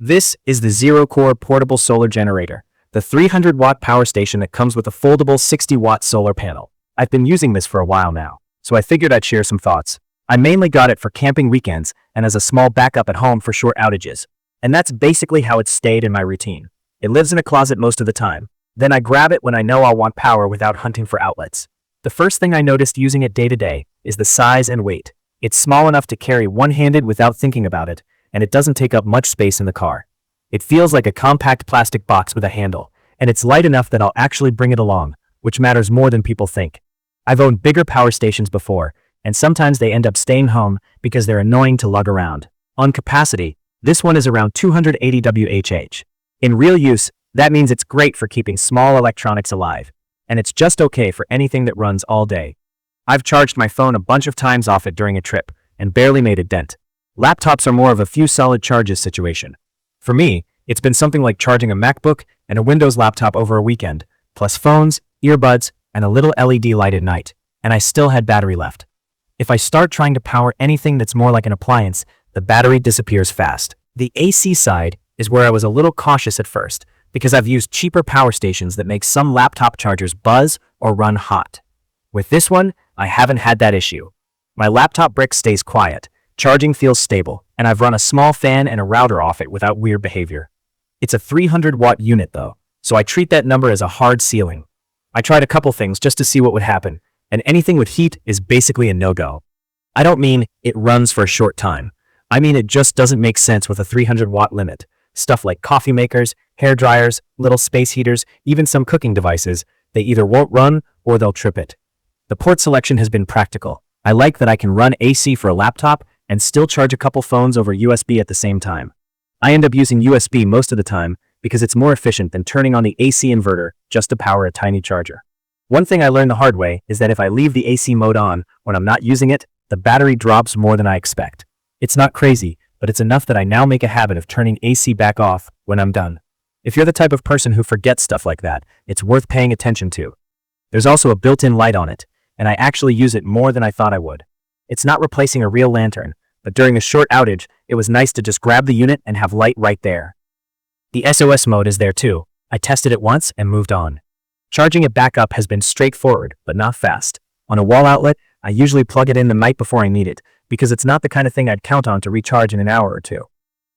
This is the ZeroKor Portable Solar Generator, the 300-watt power station that comes with a foldable 60-watt solar panel. I've been using this for a while now, so I figured I'd share some thoughts. I mainly got it for camping weekends and as a small backup at home for short outages. And that's basically how it's stayed in my routine. It lives in a closet most of the time. Then I grab it when I know I'll want power without hunting for outlets. The first thing I noticed using it day to day is the size and weight. It's small enough to carry one-handed without thinking about it, and it doesn't take up much space in the car. It feels like a compact plastic box with a handle, and it's light enough that I'll actually bring it along, which matters more than people think. I've owned bigger power stations before, and sometimes they end up staying home because they're annoying to lug around. On capacity, this one is around 280 Wh. In real use, that means it's great for keeping small electronics alive, and it's just okay for anything that runs all day. I've charged my phone a bunch of times off it during a trip, and barely made a dent. Laptops are more of a few solid charges situation. For me, it's been something like charging a MacBook and a Windows laptop over a weekend, plus phones, earbuds, and a little LED light at night, and I still had battery left. If I start trying to power anything that's more like an appliance, the battery disappears fast. The AC side is where I was a little cautious at first, because I've used cheaper power stations that make some laptop chargers buzz or run hot. With this one, I haven't had that issue. My laptop brick stays quiet, charging feels stable, and I've run a small fan and a router off it without weird behavior. It's a 300-watt unit though, so I treat that number as a hard ceiling. I tried a couple things just to see what would happen, and anything with heat is basically a no-go. I don't mean it runs for a short time. I mean it just doesn't make sense with a 300-watt limit. Stuff like coffee makers, hair dryers, little space heaters, even some cooking devices, they either won't run or they'll trip it. The port selection has been practical. I like that I can run AC for a laptop and still charge a couple phones over USB at the same time. I end up using USB most of the time because it's more efficient than turning on the AC inverter just to power a tiny charger. One thing I learned the hard way is that if I leave the AC mode on when I'm not using it, the battery drops more than I expect. It's not crazy, but it's enough that I now make a habit of turning AC back off when I'm done. If you're the type of person who forgets stuff like that, it's worth paying attention to. There's also a built-in light on it, and I actually use it more than I thought I would. It's not replacing a real lantern, but during a short outage, it was nice to just grab the unit and have light right there. The SOS mode is there too. I tested it once and moved on. Charging it back up has been straightforward, but not fast. On a wall outlet, I usually plug it in the night before I need it, because it's not the kind of thing I'd count on to recharge in an hour or two.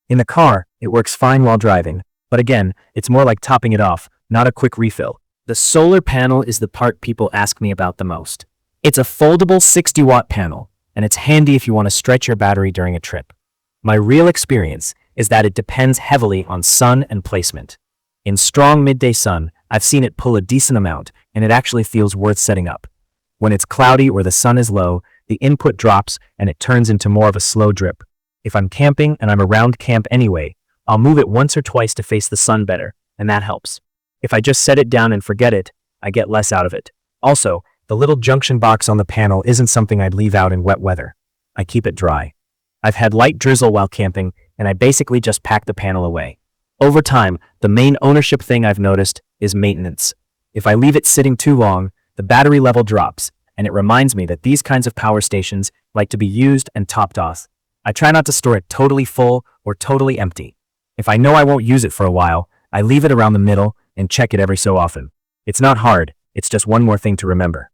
In the car, it works fine while driving, but again, it's more like topping it off, not a quick refill. The solar panel is the part people ask me about the most. It's a foldable 60-watt panel, and it's handy if you want to stretch your battery during a trip. My real experience is that it depends heavily on sun and placement. In strong midday sun, I've seen it pull a decent amount, and it actually feels worth setting up. When it's cloudy or the sun is low, the input drops and it turns into more of a slow drip. If I'm camping and I'm around camp anyway, I'll move it once or twice to face the sun better, and that helps. If I just set it down and forget it, I get less out of it. Also, the little junction box on the panel isn't something I'd leave out in wet weather. I keep it dry. I've had light drizzle while camping, and I basically just pack the panel away. Over time, the main ownership thing I've noticed is maintenance. If I leave it sitting too long, the battery level drops, and it reminds me that these kinds of power stations like to be used and topped off. I try not to store it totally full or totally empty. If I know I won't use it for a while, I leave it around the middle and check it every so often. It's not hard, it's just one more thing to remember.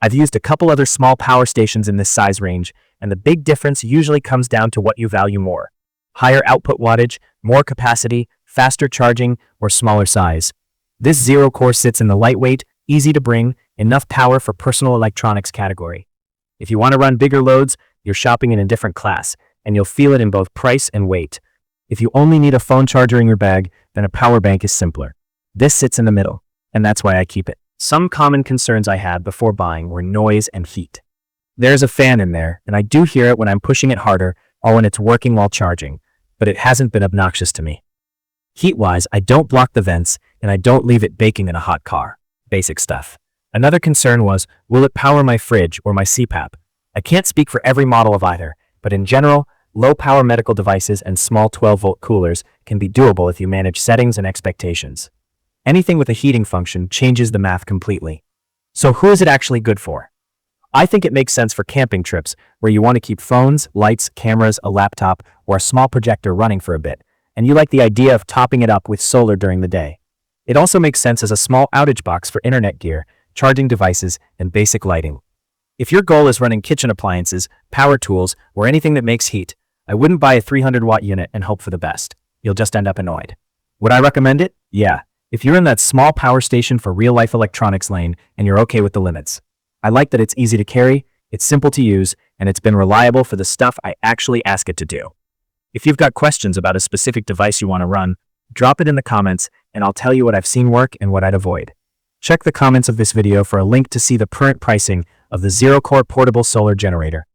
I've used a couple other small power stations in this size range, and the big difference usually comes down to what you value more. Higher output wattage, more capacity, faster charging, or smaller size. This ZeroKor sits in the lightweight, easy to bring, enough power for personal electronics category. If you want to run bigger loads, you're shopping in a different class, and you'll feel it in both price and weight. If you only need a phone charger in your bag, then a power bank is simpler. This sits in the middle, and that's why I keep it. Some common concerns I had before buying were noise and heat. There's a fan in there, and I do hear it when I'm pushing it harder or when it's working while charging, but it hasn't been obnoxious to me. Heat-wise, I don't block the vents, and I don't leave it baking in a hot car. Basic stuff. Another concern was, will it power my fridge or my CPAP? I can't speak for every model of either, but in general, low-power medical devices and small 12-volt coolers can be doable if you manage settings and expectations. Anything with a heating function changes the math completely. So who is it actually good for? I think it makes sense for camping trips where you want to keep phones, lights, cameras, a laptop, or a small projector running for a bit, and you like the idea of topping it up with solar during the day. It also makes sense as a small outage box for internet gear, charging devices, and basic lighting. If your goal is running kitchen appliances, power tools, or anything that makes heat, I wouldn't buy a 300-watt unit and hope for the best. You'll just end up annoyed. Would I recommend it? Yeah, if you're in that small power station for real-life electronics lane and you're okay with the limits. I like that it's easy to carry, it's simple to use, and it's been reliable for the stuff I actually ask it to do. If you've got questions about a specific device you want to run, drop it in the comments and I'll tell you what I've seen work and what I'd avoid. Check the comments of this video for a link to see the current pricing of the ZeroKor Portable Solar Generator.